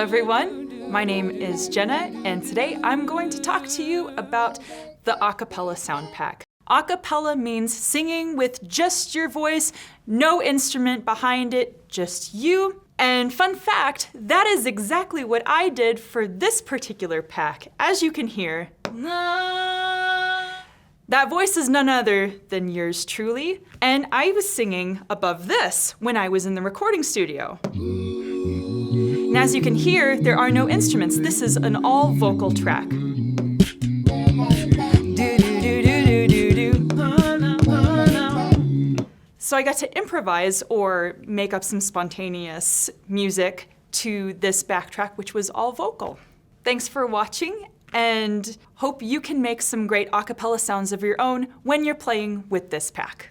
everyone. My name is Jenna, and today I'm going to talk to you about the Acapella Sound Pack. Acapella means singing with just your voice, no instrument behind it, just you. And fun fact, that is exactly what I did for this particular pack. As you can hear, that voice is none other than yours truly, and I was singing above this when I was in the recording studio. And as you can hear, there are no instruments. This is an all vocal track. So I got to improvise or make up some spontaneous music to this backtrack, which was all vocal. Thanks for watching, and hope you can make some great a cappella sounds of your own when you're playing with this pack.